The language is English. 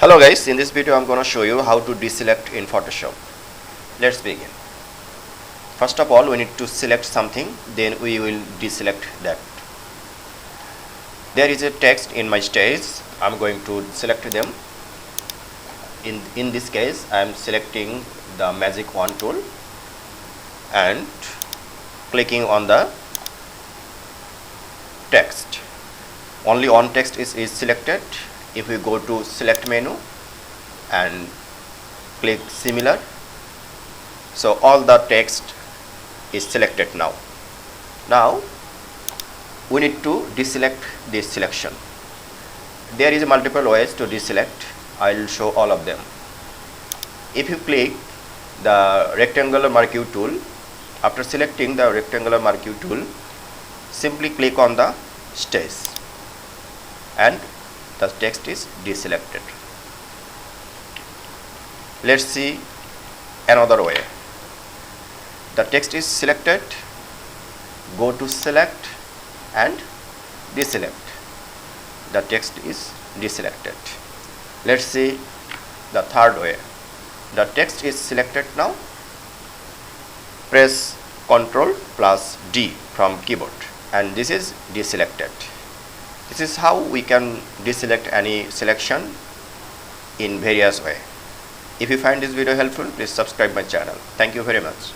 Hello guys, in this video I'm going to show you how to deselect in Photoshop. Let's begin. First of all, we need to select something, then we will deselect that. There is a text in my stage. I'm going to select them. In this case, I am selecting the magic wand tool and clicking on the text. Only on text is selected. If we go to select menu and click similar, so all the text is selected now. Now we need to deselect this selection. There is multiple ways to deselect. I will show all of them. If you click the rectangular marquee tool, after selecting the rectangular marquee tool, simply click on the stage and the text is deselected. Let's see another way. The text is selected, go to select and deselect. The text is deselected. Let's see the third way. The text is selected now. Press Ctrl+D from keyboard and this is deselected. This is how we can deselect any selection in various ways. If you find this video helpful, please subscribe my channel. Thank you very much.